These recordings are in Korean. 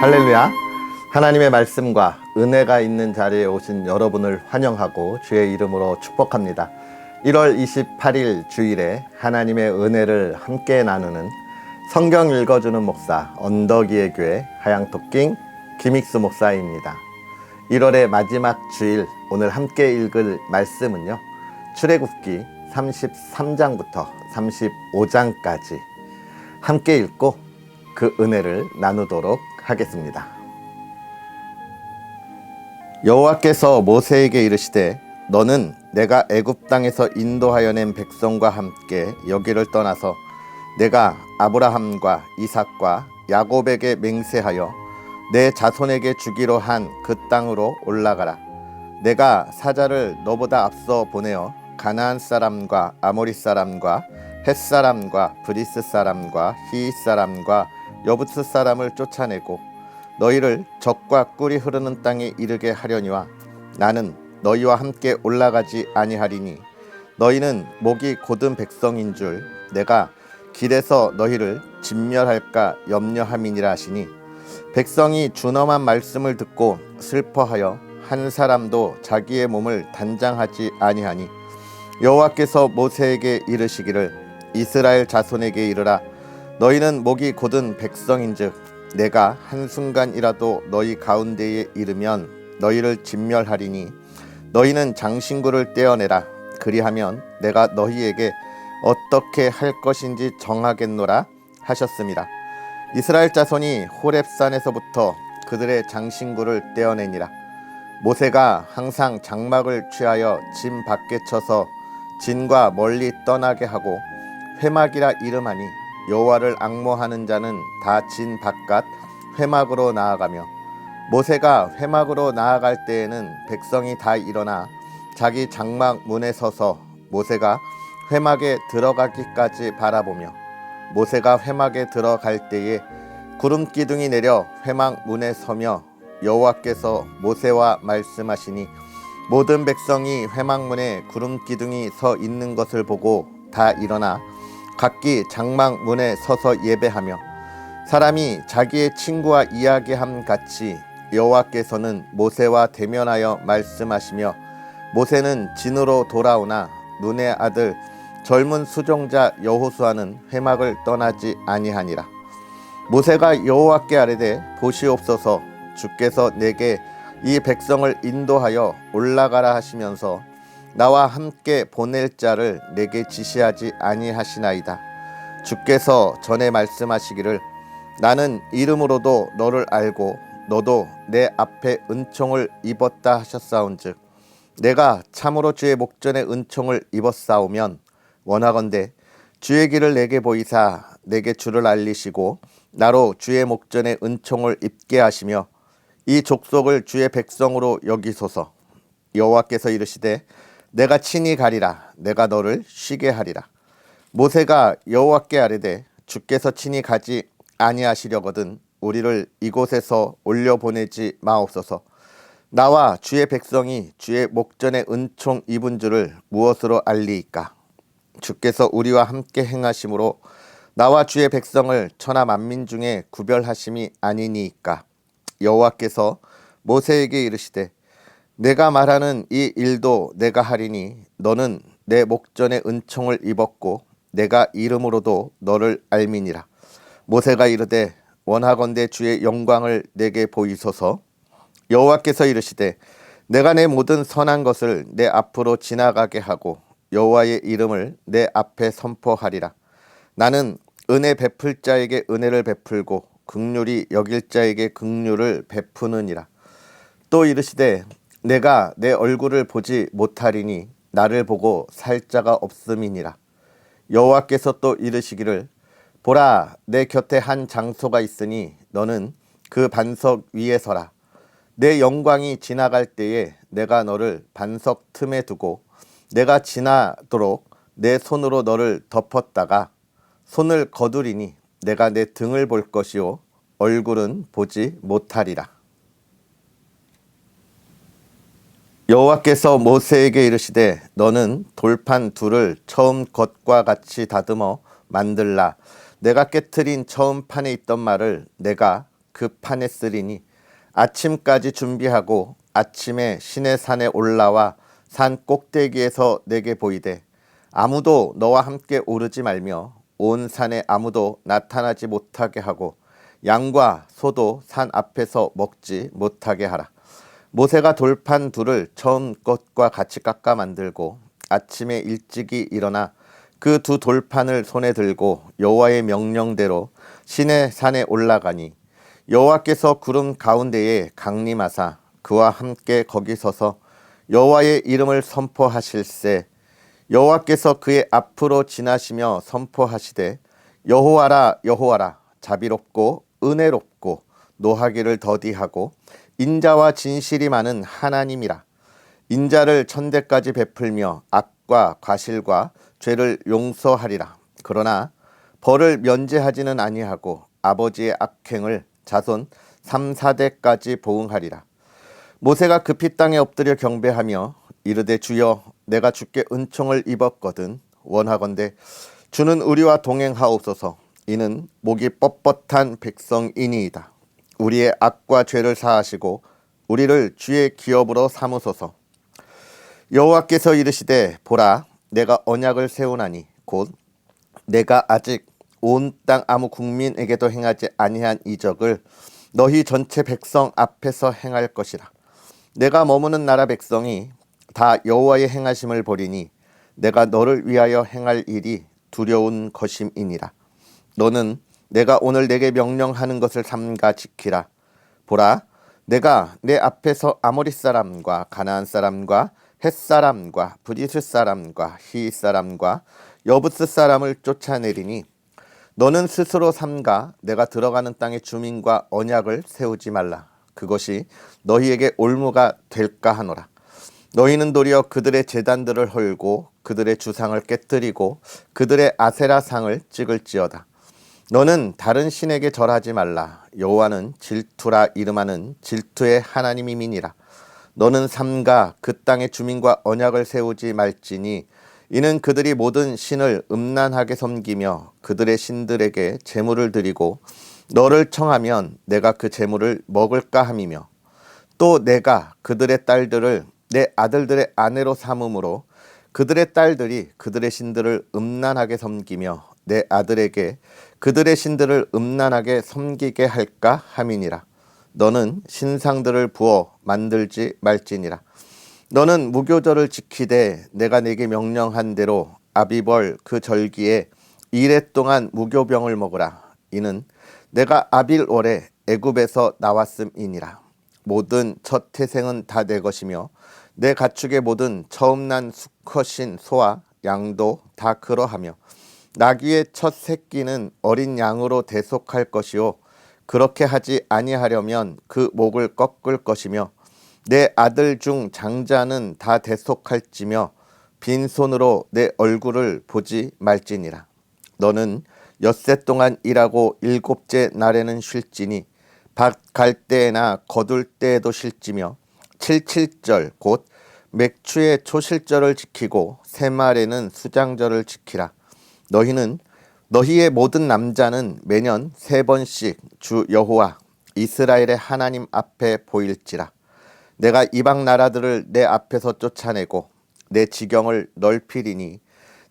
할렐루야. 하나님의 말씀과 은혜가 있는 자리에 오신 여러분을 환영하고 주의 이름으로 축복합니다. 1월 28일 주일에 하나님의 은혜를 함께 나누는 성경 읽어주는 목사 언덕이의 교회 하양토킹 김익수 목사입니다. 1월의 마지막 주일 오늘 함께 읽을 말씀은요, 출애굽기 33장부터 35장까지 함께 읽고 그 은혜를 나누도록 하겠습니다. 여호와께서 모세에게 이르시되 너는 내가 애굽 땅에서 인도하여 낸 백성과 함께 여기를 떠나서 내가 아브라함과 이삭과 야곱에게 맹세하여 내 자손에게 주기로 한 그 땅으로 올라가라. 내가 사자를 너보다 앞서 보내어 가나안 사람과 아모리 사람과 헷 사람과 브리스 사람과 히윗 사람과 여부스 사람을 쫓아내고 너희를 적과 꿀이 흐르는 땅에 이르게 하려니와 나는 너희와 함께 올라가지 아니하리니 너희는 목이 곧은 백성인 줄 내가 길에서 너희를 진멸할까 염려함이니라 하시니 백성이 준엄한 말씀을 듣고 슬퍼하여 한 사람도 자기의 몸을 단장하지 아니하니 여호와께서 모세에게 이르시기를 이스라엘 자손에게 이르라. 너희는 목이 곧은 백성인즉 내가 한순간이라도 너희 가운데에 이르면 너희를 진멸하리니 너희는 장신구를 떼어내라. 그리하면 내가 너희에게 어떻게 할 것인지 정하겠노라 하셨습니다. 이스라엘 자손이 호렙산에서부터 그들의 장신구를 떼어내니라. 모세가 항상 장막을 취하여 진 밖에 쳐서 진과 멀리 떠나게 하고 회막이라 이름하니 여호와를 앙모하는 자는 다 진 바깥 회막으로 나아가며 모세가 회막으로 나아갈 때에는 백성이 다 일어나 자기 장막 문에 서서 모세가 회막에 들어가기까지 바라보며 모세가 회막에 들어갈 때에 구름 기둥이 내려 회막 문에 서며 여호와께서 모세와 말씀하시니 모든 백성이 회막 문에 구름 기둥이 서 있는 것을 보고 다 일어나 각기 장막 문에 서서 예배하며 사람이 자기의 친구와 이야기함 같이 여호와께서는 모세와 대면하여 말씀하시며 모세는 진으로 돌아오나 눈의 아들 젊은 수종자 여호수아는 회막을 떠나지 아니하니라. 모세가 여호와께 아뢰되 보시옵소서 주께서 내게 이 백성을 인도하여 올라가라 하시면서 나와 함께 보낼 자를 내게 지시하지 아니하시나이다. 주께서 전에 말씀하시기를 나는 이름으로도 너를 알고 너도 내 앞에 은총을 입었다 하셨사온즉 내가 참으로 주의 목전에 은총을 입었사오면 원하건대 주의 길을 내게 보이사 내게 주를 알리시고 나로 주의 목전에 은총을 입게 하시며 이 족속을 주의 백성으로 여기소서. 여호와께서 이르시되 내가 친히 가리라. 내가 너를 쉬게 하리라. 모세가 여호와께 아뢰되 주께서 친히 가지 아니하시려거든 우리를 이곳에서 올려보내지 마옵소서. 나와 주의 백성이 주의 목전에 은총 입은 줄을 무엇으로 알리이까? 주께서 우리와 함께 행하심으로 나와 주의 백성을 천하 만민 중에 구별하심이 아니니이까? 여호와께서 모세에게 이르시되 내가 말하는 이 일도 내가 하리니 너는 내 목전에 은총을 입었고 내가 이름으로도 너를 알미니라. 모세가 이르되 원하건대 주의 영광을 내게 보이소서. 여호와께서 이르시되 내가 내 모든 선한 것을 내 앞으로 지나가게 하고 여호와의 이름을 내 앞에 선포하리라. 나는 은혜 베풀 자에게 은혜를 베풀고 긍휼히 여길 자에게 긍휼을 베푸느니라. 또 이르시되 내가 내 얼굴을 보지 못하리니 나를 보고 살 자가 없음이니라. 여호와께서 또 이르시기를 보라 내 곁에 한 장소가 있으니 너는 그 반석 위에 서라. 내 영광이 지나갈 때에 내가 너를 반석 틈에 두고 내가 지나도록 내 손으로 너를 덮었다가 손을 거두리니 내가 내 등을 볼 것이요 얼굴은 보지 못하리라. 여호와께서 모세에게 이르시되 너는 돌판 둘을 처음 것과 같이 다듬어 만들라. 내가 깨트린 처음 판에 있던 말을 내가 그 판에 쓰리니 아침까지 준비하고 아침에 시내 산에 올라와 산 꼭대기에서 내게 보이되 아무도 너와 함께 오르지 말며 온 산에 아무도 나타나지 못하게 하고 양과 소도 산 앞에서 먹지 못하게 하라. 모세가 돌판 둘을 처음 것과 같이 깎아 만들고 아침에 일찍이 일어나 그 두 돌판을 손에 들고 여호와의 명령대로 시내 산에 올라가니 여호와께서 구름 가운데에 강림하사 그와 함께 거기 서서 여호와의 이름을 선포하실세. 여호와께서 그의 앞으로 지나시며 선포하시되 여호와라 여호와라 자비롭고 은혜롭고 노하기를 더디하고 인자와 진실이 많은 하나님이라. 인자를 천대까지 베풀며 악과 과실과 죄를 용서하리라. 그러나 벌을 면제하지는 아니하고 아버지의 악행을 자손 3, 4대까지 보응하리라. 모세가 급히 땅에 엎드려 경배하며 이르되 주여 내가 주께 은총을 입었거든 원하건대 주는 우리와 동행하옵소서. 이는 목이 뻣뻣한 백성이니이다. 우리의 악과 죄를 사하시고 우리를 주의 기업으로 삼으소서. 여호와께서 이르시되 보라 내가 언약을 세우나니 곧 내가 아직 온 땅 아무 국민에게도 행하지 아니한 이적을 너희 전체 백성 앞에서 행할 것이라. 내가 머무는 나라 백성이 다 여호와의 행하심을 보리니 내가 너를 위하여 행할 일이 두려운 것임이니라. 너는 내가 오늘 내게 명령하는 것을 삼가 지키라. 보라 내가 내 앞에서 아모리 사람과 가나안 사람과 헷 사람과 브리스 사람과 히 사람과 여부스 사람을 쫓아내리니 너는 스스로 삼가 내가 들어가는 땅의 주민과 언약을 세우지 말라. 그것이 너희에게 올무가 될까 하노라. 너희는 도리어 그들의 제단들을 헐고 그들의 주상을 깨뜨리고 그들의 아세라상을 찍을지어다. 너는 다른 신에게 절하지 말라. 여호와는 질투라 이름하는 질투의 하나님이니라. 너는 삼가 그 땅의 주민과 언약을 세우지 말지니 이는 그들이 모든 신을 음란하게 섬기며 그들의 신들에게 제물을 드리고 너를 청하면 내가 그 제물을 먹을까 함이며 또 내가 그들의 딸들을 내 아들들의 아내로 삼음으로 그들의 딸들이 그들의 신들을 음란하게 섬기며 내 아들에게 그들의 신들을 음란하게 섬기게 할까 함이니라. 너는 신상들을 부어 만들지 말지니라. 너는 무교절을 지키되 내가 네게 명령한 대로 아비벌 그 절기에 이래 동안 무교병을 먹으라. 이는 내가 아빌월에 애굽에서 나왔음이니라. 모든 첫 태생은 다 내 것이며 내 가축의 모든 처음 난 수컷인 소와 양도 다 그러하며 나귀의 첫 새끼는 어린 양으로 대속할 것이요 그렇게 하지 아니하려면 그 목을 꺾을 것이며 내 아들 중 장자는 다 대속할지며 빈손으로 내 얼굴을 보지 말지니라. 너는 엿새 동안 일하고 일곱째 날에는 쉴지니 밭 갈 때나 거둘 때에도 쉴지며 칠칠절 곧 맥추의 초실절을 지키고 새말에는 수장절을 지키라. 너희는 너희의 모든 남자는 매년 3번씩 주 여호와 이스라엘의 하나님 앞에 보일지라. 내가 이방 나라들을 내 앞에서 쫓아내고 내 지경을 넓히리니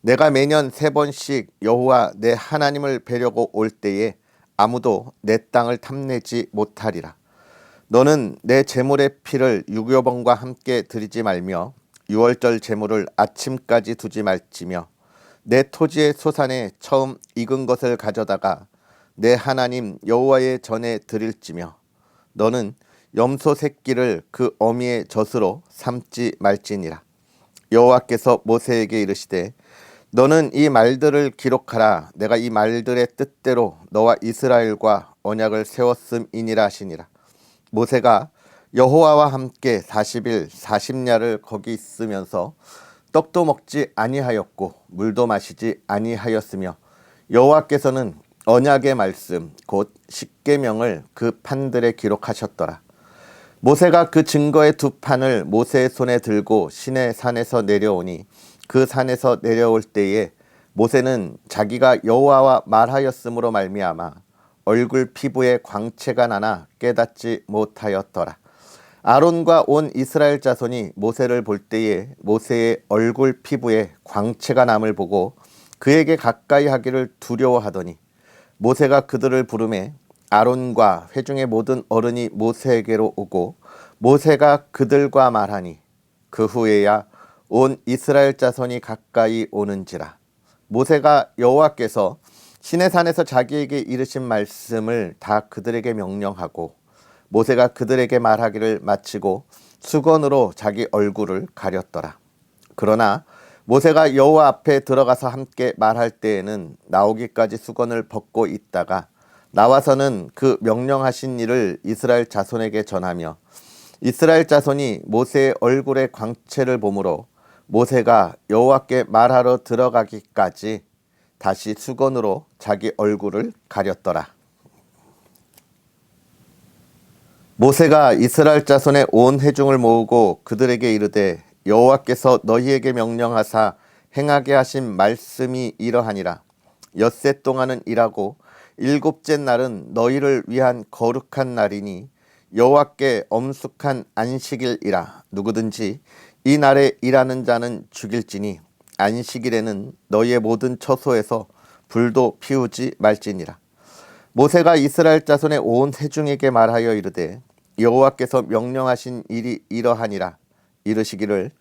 내가 매년 3번씩 여호와 내 하나님을 뵈려고 올 때에 아무도 내 땅을 탐내지 못하리라. 너는 내 제물의 피를 유교번과 함께 드리지 말며 유월절 제물을 아침까지 두지 말지며 내 토지의 소산에 처음 익은 것을 가져다가 내 하나님 여호와의 전에 드릴지며 너는 염소 새끼를 그 어미의 젖으로 삼지 말지니라. 여호와께서 모세에게 이르시되 너는 이 말들을 기록하라. 내가 이 말들의 뜻대로 너와 이스라엘과 언약을 세웠음이니라 하시니라. 모세가 여호와와 함께 40일 40야를 거기 있으면서 떡도 먹지 아니하였고 물도 마시지 아니하였으며 여호와께서는 언약의 말씀 곧 십계명을 그 판들에 기록하셨더라. 모세가 그 증거의 2판을 모세의 손에 들고 시내 산에서 내려오니 그 산에서 내려올 때에 모세는 자기가 여호와와 말하였으므로 말미암아 얼굴 피부에 광채가 나나 깨닫지 못하였더라. 아론과 온 이스라엘 자손이 모세를 볼 때에 모세의 얼굴 피부에 광채가 남을 보고 그에게 가까이 하기를 두려워하더니 모세가 그들을 부르매 아론과 회중의 모든 어른이 모세에게로 오고 모세가 그들과 말하니 그 후에야 온 이스라엘 자손이 가까이 오는지라. 모세가 여호와께서 시내산에서 자기에게 이르신 말씀을 다 그들에게 명령하고 모세가 그들에게 말하기를 마치고 수건으로 자기 얼굴을 가렸더라. 그러나 모세가 여호와 앞에 들어가서 함께 말할 때에는 나오기까지 수건을 벗고 있다가 나와서는 그 명령하신 일을 이스라엘 자손에게 전하며 이스라엘 자손이 모세의 얼굴에 광채를 보므로 모세가 여호와께 말하러 들어가기까지 다시 수건으로 자기 얼굴을 가렸더라. 모세가 이스라엘 자손의 온 회중을 모으고 그들에게 이르되 여호와께서 너희에게 명령하사 행하게 하신 말씀이 이러하니라. 엿새 동안은 일하고 일곱째 날은 너희를 위한 거룩한 날이니 여호와께 엄숙한 안식일이라. 누구든지 이 날에 일하는 자는 죽일지니 안식일에는 너희의 모든 처소에서 불도 피우지 말지니라. 모세가 이스라엘 자손의 온 회중에게 말하여 이르되 여호와께서 명령하신 일이 이러하니라. 이르시기를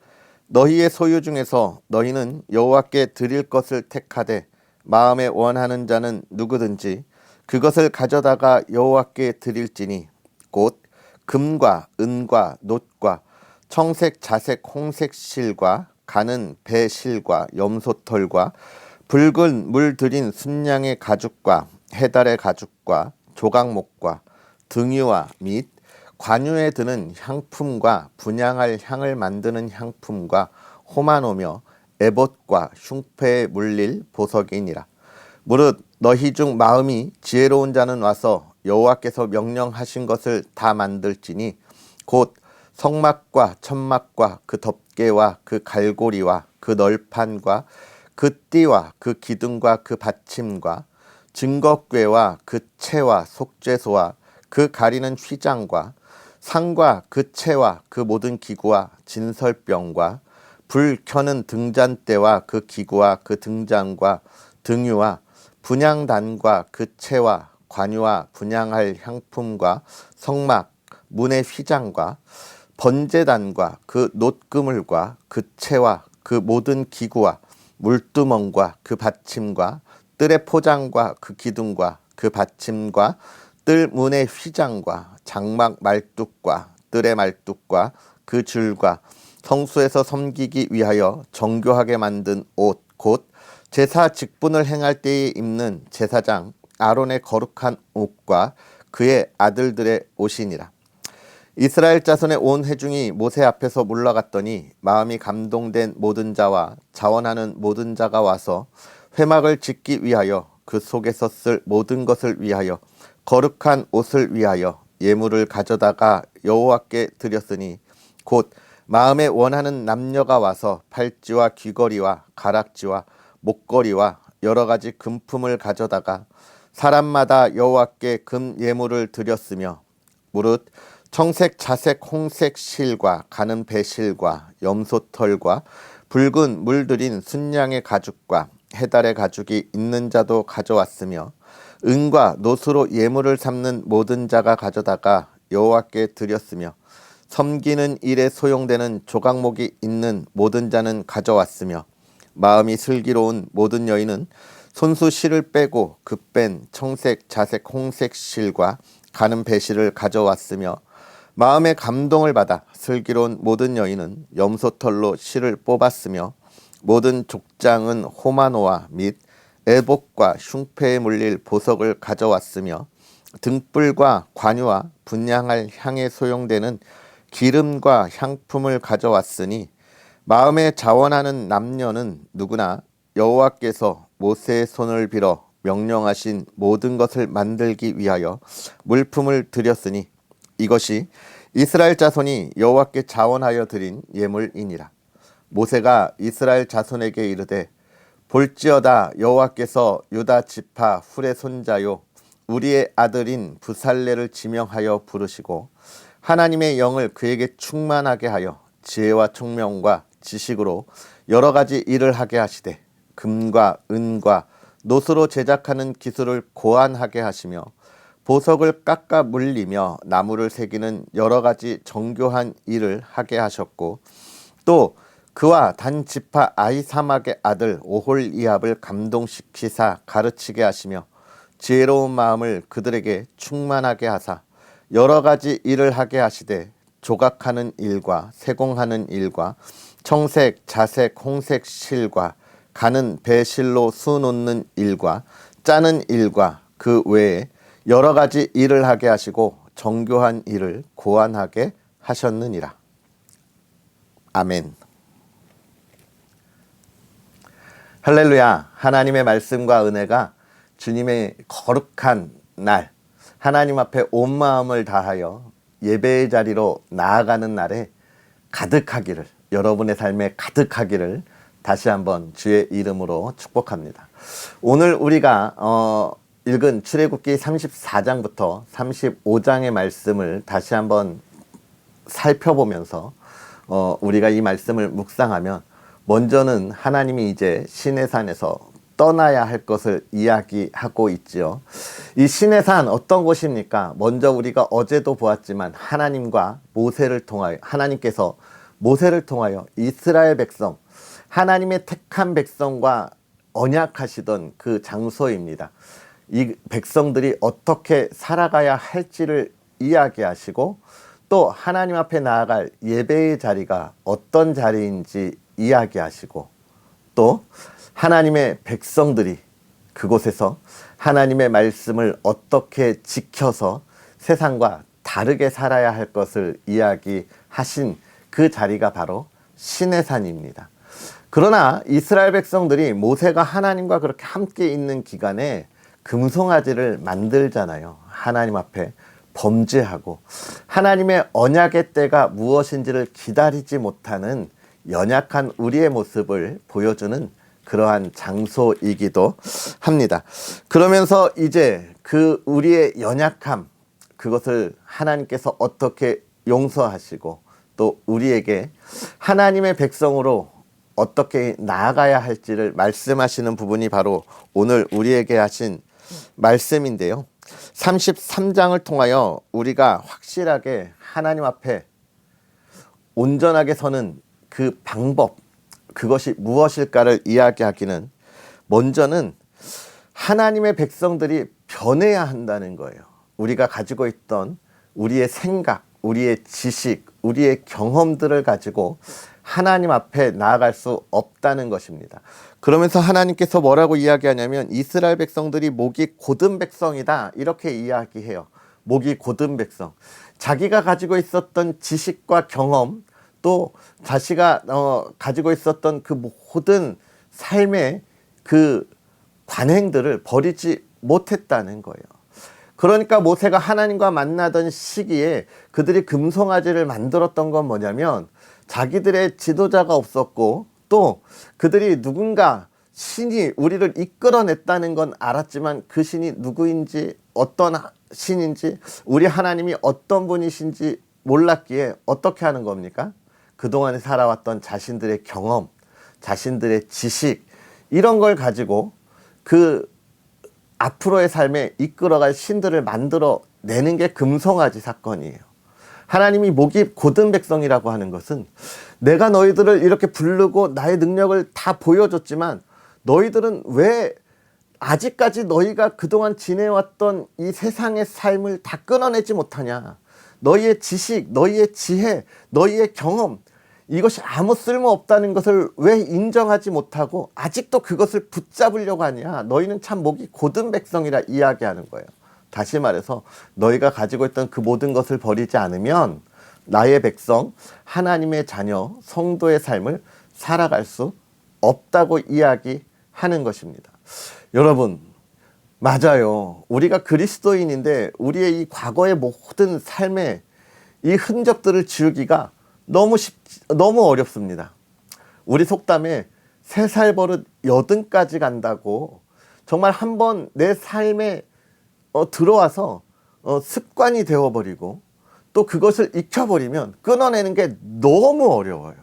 너희의 소유 중에서 너희는 여호와께 드릴 것을 택하되 마음에 원하는 자는 누구든지 그것을 가져다가 여호와께 드릴지니 곧 금과 은과 놋과 청색 자색 홍색 실과 가는 배 실과 염소털과 붉은 물 들인 순양의 가죽과 해달의 가죽과 조각목과 등유와 및 관유에 드는 향품과 분향할 향을 만드는 향품과 호마노며 에봇과 흉패에 물릴 보석이니라. 무릇 너희 중 마음이 지혜로운 자는 와서 여호와께서 명령하신 것을 다 만들지니 곧 성막과 천막과 그 덮개와 그 갈고리와 그 널판과 그 띠와 그 기둥과 그 받침과 증거궤와 그 채와 속죄소와 그 가리는 휘장과 상과 그 채와 그 모든 기구와 진설병과 불 켜는 등잔대와 그 기구와 그 등잔과 등유와 분향단과 그 채와 관유와 분향할 향품과 성막 문의 휘장과 번제단과 그 놋그물과 그 채와 그 모든 기구와 물두멍과 그 받침과 뜰의 포장과 그 기둥과 그 받침과 뜰 문의 휘장과 장막 말뚝과 뜰의 말뚝과 그 줄과 성수에서 섬기기 위하여 정교하게 만든 옷 곧 제사 직분을 행할 때에 입는 제사장 아론의 거룩한 옷과 그의 아들들의 옷이니라. 이스라엘 자손의 온 회중이 모세 앞에서 물러갔더니 마음이 감동된 모든 자와 자원하는 모든 자가 와서 회막을 짓기 위하여 그 속에서 쓸 모든 것을 위하여 거룩한 옷을 위하여 예물을 가져다가 여호와께 드렸으니 곧 마음에 원하는 남녀가 와서 팔찌와 귀걸이와 가락지와 목걸이와 여러 가지 금품을 가져다가 사람마다 여호와께 금 예물을 드렸으며 무릇 청색 자색 홍색 실과 가는 배실과 염소털과 붉은 물들인 순양의 가죽과 해달의 가죽이 있는 자도 가져왔으며 은과 놋으로 예물을 삼는 모든 자가 가져다가 여호와께 드렸으며 섬기는 일에 소용되는 조각목이 있는 모든 자는 가져왔으며 마음이 슬기로운 모든 여인은 손수 실을 빼고 그 뺀 청색 자색 홍색 실과 가는 배실을 가져왔으며 마음의 감동을 받아 슬기로운 모든 여인은 염소털로 실을 뽑았으며 모든 족장은 호마노와 및 에봇과 흉패에 물릴 보석을 가져왔으며 등불과 관유와 분향할 향에 소용되는 기름과 향품을 가져왔으니 마음에 자원하는 남녀는 누구나 여호와께서 모세의 손을 빌어 명령하신 모든 것을 만들기 위하여 물품을 드렸으니 이것이 이스라엘 자손이 여호와께 자원하여 드린 예물이니라. 모세가 이스라엘 자손에게 이르되 볼지어다 여호와께서 유다 지파 훌의 손자요 우리의 아들인 부살레를 지명하여 부르시고 하나님의 영을 그에게 충만하게 하여 지혜와 총명과 지식으로 여러 가지 일을 하게 하시되 금과 은과 노스로 제작하는 기술을 고안하게 하시며 보석을 깎아 물리며 나무를 새기는 여러 가지 정교한 일을 하게 하셨고 또 그와 단 지파 아히사막의 아들 오홀리압을 감동시키사 가르치게 하시며 지혜로운 마음을 그들에게 충만하게 하사 여러 가지 일을 하게 하시되 조각하는 일과 세공하는 일과 청색, 자색, 홍색 실과 가는 배실로 수 놓는 일과 짜는 일과 그 외에 여러 가지 일을 하게 하시고 정교한 일을 고안하게 하셨느니라. 아멘. 할렐루야. 하나님의 말씀과 은혜가 주님의 거룩한 날, 하나님 앞에 온 마음을 다하여 예배의 자리로 나아가는 날에 가득하기를, 여러분의 삶에 가득하기를 다시 한번 주의 이름으로 축복합니다. 오늘 우리가 읽은 출애굽기 34장부터 35장의 말씀을 다시 한번 살펴보면서 우리가 이 말씀을 묵상하면 먼저는 하나님이 이제 시내산에서 떠나야 할 것을 이야기하고 있지요. 이 시내산 어떤 곳입니까? 먼저 우리가 어제도 보았지만 하나님과 모세를 통하여, 하나님께서 모세를 통하여 이스라엘 백성, 하나님의 택한 백성과 언약하시던 그 장소입니다. 이 백성들이 어떻게 살아가야 할지를 이야기하시고 또 하나님 앞에 나아갈 예배의 자리가 어떤 자리인지 이야기하시고 또 하나님의 백성들이 그곳에서 하나님의 말씀을 어떻게 지켜서 세상과 다르게 살아야 할 것을 이야기하신 그 자리가 바로 시내산입니다. 그러나 이스라엘 백성들이 모세가 하나님과 그렇게 함께 있는 기간에 금송아지를 만들잖아요. 하나님 앞에 범죄하고 하나님의 언약의 때가 무엇인지를 기다리지 못하는 연약한 우리의 모습을 보여주는 그러한 장소이기도 합니다. 그러면서 이제 그 우리의 연약함, 그것을 하나님께서 어떻게 용서하시고 또 우리에게 하나님의 백성으로 어떻게 나아가야 할지를 말씀하시는 부분이 바로 오늘 우리에게 하신 말씀인데요. 33장을 통하여 우리가 확실하게 하나님 앞에 온전하게 서는 그 방법, 그것이 무엇일까를 이야기하기는 먼저는 하나님의 백성들이 변해야 한다는 거예요. 우리가 가지고 있던 우리의 생각, 우리의 지식, 우리의 경험들을 가지고 하나님 앞에 나아갈 수 없다는 것입니다. 그러면서 하나님께서 뭐라고 이야기하냐면 이스라엘 백성들이 목이 곧은 백성이다, 이렇게 이야기해요. 목이 곧은 백성. 자기가 가지고 있었던 지식과 경험, 또 자기가 가지고 있었던 그 모든 삶의 그 관행들을 버리지 못했다는 거예요. 그러니까 모세가 하나님과 만나던 시기에 그들이 금송아지를 만들었던 건 뭐냐면 자기들의 지도자가 없었고 또 그들이 누군가 신이 우리를 이끌어냈다는 건 알았지만 그 신이 누구인지 어떤 신인지 우리 하나님이 어떤 분이신지 몰랐기에 어떻게 하는 겁니까? 그동안에 살아왔던 자신들의 경험, 자신들의 지식, 이런 걸 가지고 그 앞으로의 삶에 이끌어갈 신들을 만들어내는 게 금송아지 사건이에요. 하나님이 목이 곧은 백성이라고 하는 것은 내가 너희들을 이렇게 부르고 나의 능력을 다 보여줬지만 너희들은 왜 아직까지 너희가 그동안 지내왔던 이 세상의 삶을 다 끊어내지 못하냐. 너희의 지식, 너희의 지혜, 너희의 경험, 이것이 아무 쓸모 없다는 것을 왜 인정하지 못하고 아직도 그것을 붙잡으려고 하냐. 너희는 참 목이 곧은 백성이라 이야기하는 거예요. 다시 말해서 너희가 가지고 있던 그 모든 것을 버리지 않으면 나의 백성, 하나님의 자녀, 성도의 삶을 살아갈 수 없다고 이야기하는 것입니다. 여러분, 맞아요. 우리가 그리스도인인데 우리의 이 과거의 모든 삶의 이 흔적들을 지우기가 너무 어렵습니다. 우리 속담에 3살 버릇 80까지 간다고 정말 한번 내 삶의 들어와서 습관이 되어버리고 또 그것을 익혀버리면 끊어내는 게 너무 어려워요.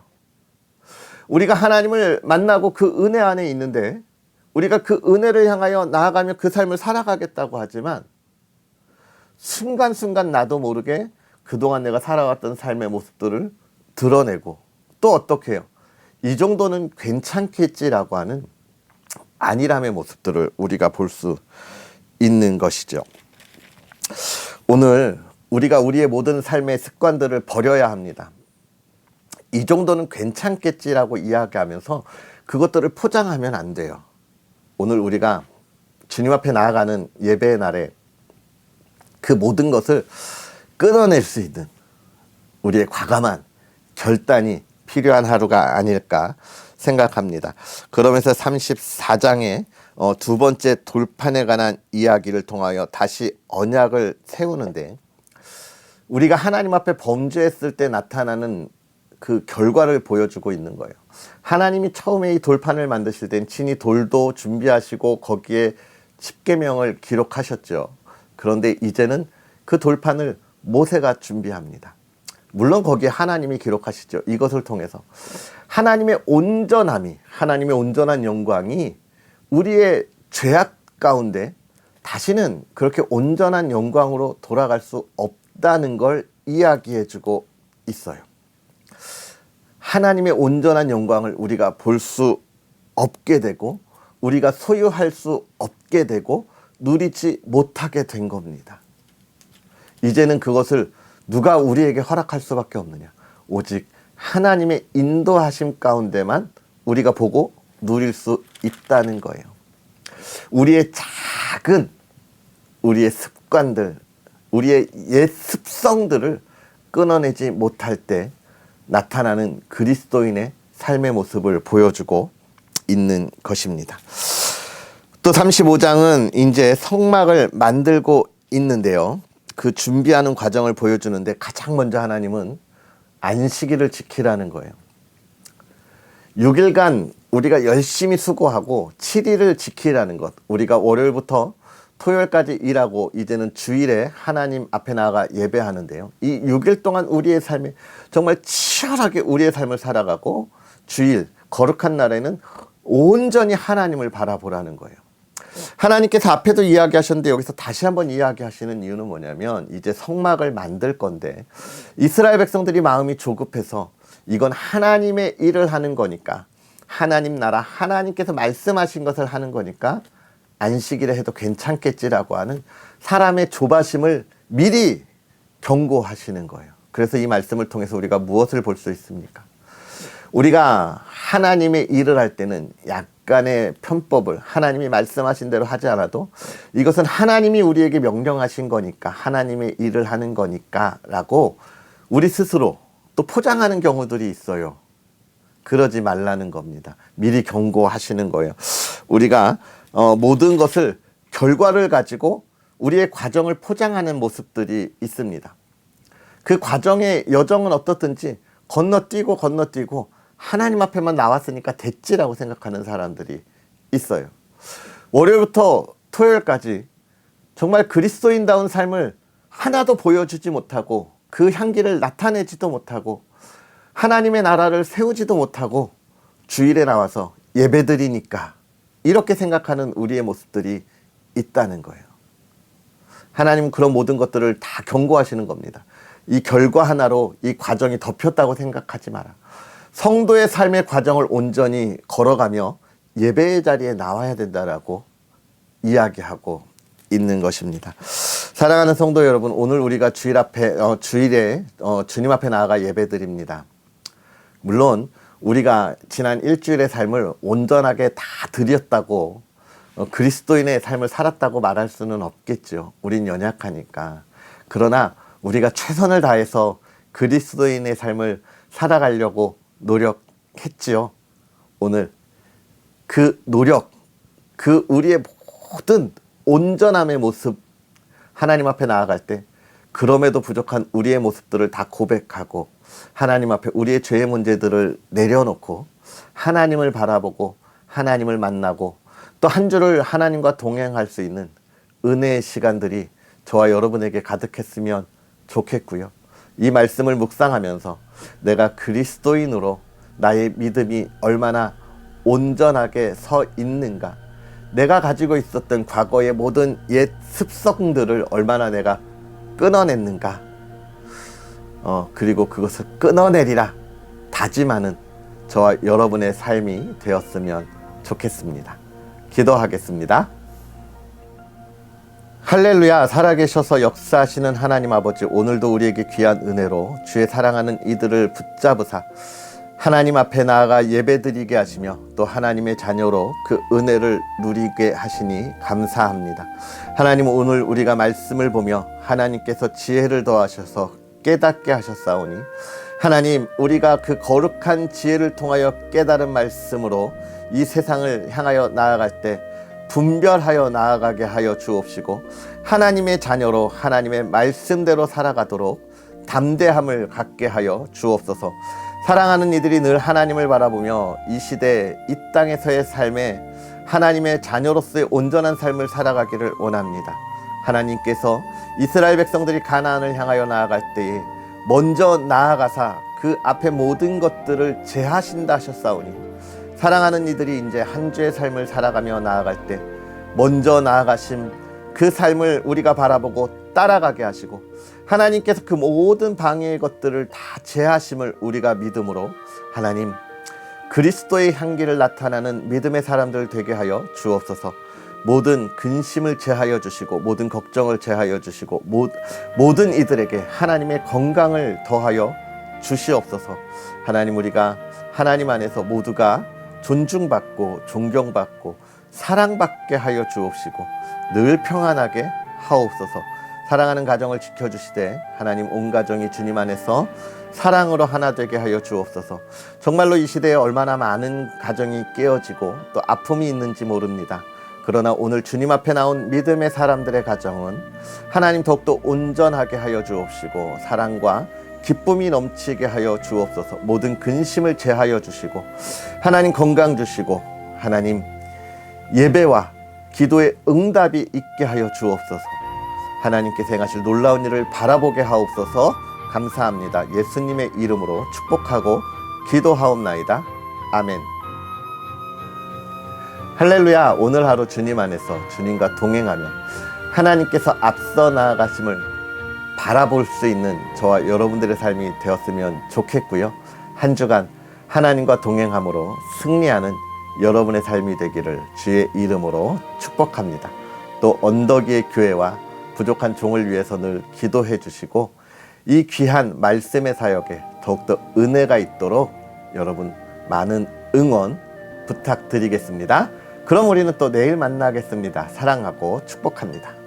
우리가 하나님을 만나고 그 은혜 안에 있는데 우리가 그 은혜를 향하여 나아가며 그 삶을 살아가겠다고 하지만 순간순간 나도 모르게 그동안 내가 살아왔던 삶의 모습들을 드러내고 또 어떻게 해요? 이 정도는 괜찮겠지라고 하는 안일함의 모습들을 우리가 볼 수 있는 것이죠. 오늘 우리가 우리의 모든 삶의 습관들을 버려야 합니다. 이 정도는 괜찮겠지라고 이야기하면서 그것들을 포장하면 안 돼요. 오늘 우리가 주님 앞에 나아가는 예배의 날에 그 모든 것을 끊어낼 수 있는 우리의 과감한 결단이 필요한 하루가 아닐까 생각합니다. 그러면서 34장의 두 번째 돌판에 관한 이야기를 통하여 다시 언약을 세우는데 우리가 하나님 앞에 범죄했을 때 나타나는 그 결과를 보여주고 있는 거예요. 하나님이 처음에 이 돌판을 만드실 땐 친히 돌도 준비하시고 거기에 십계명을 기록하셨죠. 그런데 이제는 그 돌판을 모세가 준비합니다. 물론 거기에 하나님이 기록하시죠. 이것을 통해서 하나님의 온전함이, 하나님의 온전한 영광이 우리의 죄악 가운데 다시는 그렇게 온전한 영광으로 돌아갈 수 없다는 걸 이야기해주고 있어요. 하나님의 온전한 영광을 우리가 볼 수 없게 되고 우리가 소유할 수 없게 되고 누리지 못하게 된 겁니다. 이제는 그것을 누가 우리에게 허락할 수밖에 없느냐? 오직 하나님의 인도하심 가운데만 우리가 보고 누릴 수 있다는 거예요. 우리의 작은 우리의 습관들, 우리의 옛 습성들을 끊어내지 못할 때 나타나는 그리스도인의 삶의 모습을 보여주고 있는 것입니다. 또 35장은 이제 성막을 만들고 있는데요. 그 준비하는 과정을 보여주는데 가장 먼저 하나님은 안식일을 지키라는 거예요. 6일간 우리가 열심히 수고하고 7일을 지키라는 것. 우리가 월요일부터 토요일까지 일하고 이제는 주일에 하나님 앞에 나아가 예배하는데요. 이 6일 동안 우리의 삶에 정말 치열하게 우리의 삶을 살아가고 주일 거룩한 날에는 온전히 하나님을 바라보라는 거예요. 하나님께서 앞에도 이야기하셨는데 여기서 다시 한번 이야기하시는 이유는 뭐냐면 이제 성막을 만들 건데 이스라엘 백성들이 마음이 조급해서 이건 하나님의 일을 하는 거니까 하나님 나라 하나님께서 말씀하신 것을 하는 거니까 안식일에 해도 괜찮겠지라고 하는 사람의 조바심을 미리 경고하시는 거예요. 그래서 이 말씀을 통해서 우리가 무엇을 볼 수 있습니까? 우리가 하나님의 일을 할 때는 약간의 편법을 하나님이 말씀하신 대로 하지 않아도 이것은 하나님이 우리에게 명령하신 거니까 하나님의 일을 하는 거니까 라고 우리 스스로 또 포장하는 경우들이 있어요. 그러지 말라는 겁니다. 미리 경고하시는 거예요. 우리가 모든 것을 결과를 가지고 우리의 과정을 포장하는 모습들이 있습니다. 그 과정의 여정은 어떻든지 건너뛰고 하나님 앞에만 나왔으니까 됐지라고 생각하는 사람들이 있어요. 월요일부터 토요일까지 정말 그리스도인다운 삶을 하나도 보여주지 못하고 그 향기를 나타내지도 못하고 하나님의 나라를 세우지도 못하고 주일에 나와서 예배드리니까 이렇게 생각하는 우리의 모습들이 있다는 거예요. 하나님은 그런 모든 것들을 다 경고하시는 겁니다. 이 결과 하나로 이 과정이 덮였다고 생각하지 마라. 성도의 삶의 과정을 온전히 걸어가며 예배의 자리에 나와야 된다라고 이야기하고 있는 것입니다. 사랑하는 성도 여러분, 오늘 우리가 주일에 주님 앞에 나아가 예배드립니다. 물론 우리가 지난 일주일의 삶을 온전하게 다 드렸다고 그리스도인의 삶을 살았다고 말할 수는 없겠죠. 우린 연약하니까. 그러나 우리가 최선을 다해서 그리스도인의 삶을 살아가려고 노력했지요. 오늘 그 노력, 그 우리의 모든 온전함의 모습 하나님 앞에 나아갈 때 그럼에도 부족한 우리의 모습들을 다 고백하고 하나님 앞에 우리의 죄의 문제들을 내려놓고 하나님을 바라보고 하나님을 만나고 또 한 주를 하나님과 동행할 수 있는 은혜의 시간들이 저와 여러분에게 가득했으면 좋겠고요. 이 말씀을 묵상하면서 내가 그리스도인으로 나의 믿음이 얼마나 온전하게 서 있는가, 내가 가지고 있었던 과거의 모든 옛 습성들을 얼마나 내가 끊어냈는가, 그리고 그것을 끊어내리라 다짐하는 저와 여러분의 삶이 되었으면 좋겠습니다. 기도하겠습니다. 할렐루야. 살아계셔서 역사하시는 하나님 아버지, 오늘도 우리에게 귀한 은혜로 주의 사랑하는 이들을 붙잡으사 하나님 앞에 나아가 예배드리게 하시며 또 하나님의 자녀로 그 은혜를 누리게 하시니 감사합니다. 하나님, 오늘 우리가 말씀을 보며 하나님께서 지혜를 더하셔서 깨닫게 하셨사오니 하나님, 우리가 그 거룩한 지혜를 통하여 깨달은 말씀으로 이 세상을 향하여 나아갈 때 분별하여 나아가게 하여 주옵시고, 하나님의 자녀로 하나님의 말씀대로 살아가도록 담대함을 갖게 하여 주옵소서. 사랑하는 이들이 늘 하나님을 바라보며 이 시대 이 땅에서의 삶에 하나님의 자녀로서의 온전한 삶을 살아가기를 원합니다. 하나님께서 이스라엘 백성들이 가나안을 향하여 나아갈 때에 먼저 나아가사 그 앞에 모든 것들을 제하신다 하셨사오니, 사랑하는 이들이 이제 한 주의 삶을 살아가며 나아갈 때 먼저 나아가신 그 삶을 우리가 바라보고 따라가게 하시고, 하나님께서 그 모든 방해의 것들을 다 제하심을 우리가 믿음으로 하나님 그리스도의 향기를 나타나는 믿음의 사람들 되게 하여 주옵소서. 모든 근심을 제하여 주시고 모든 걱정을 제하여 주시고 모든 이들에게 하나님의 건강을 더하여 주시옵소서. 하나님, 우리가 하나님 안에서 모두가 존중받고 존경받고 사랑받게 하여 주옵시고 늘 평안하게 하옵소서. 사랑하는 가정을 지켜주시되 하나님, 온 가정이 주님 안에서 사랑으로 하나 되게 하여 주옵소서. 정말로 이 시대에 얼마나 많은 가정이 깨어지고 또 아픔이 있는지 모릅니다. 그러나 오늘 주님 앞에 나온 믿음의 사람들의 가정은 하나님 더욱더 온전하게 하여 주옵시고 사랑과 기쁨이 넘치게 하여 주옵소서. 모든 근심을 제하여 주시고 하나님 건강 주시고 하나님 예배와 기도의 응답이 있게 하여 주옵소서. 하나님께서 행하실 놀라운 일을 바라보게 하옵소서. 감사합니다. 예수님의 이름으로 축복하고 기도하옵나이다. 아멘. 할렐루야. 오늘 하루 주님 안에서 주님과 동행하며 하나님께서 앞서 나아가심을 바라볼 수 있는 저와 여러분들의 삶이 되었으면 좋겠고요. 한 주간 하나님과 동행함으로 승리하는 여러분의 삶이 되기를 주의 이름으로 축복합니다. 또 언덕 위의 교회와 부족한 종을 위해서 늘 기도해 주시고 이 귀한 말씀의 사역에 더욱더 은혜가 있도록 여러분 많은 응원 부탁드리겠습니다. 그럼 우리는 또 내일 만나겠습니다. 사랑하고 축복합니다.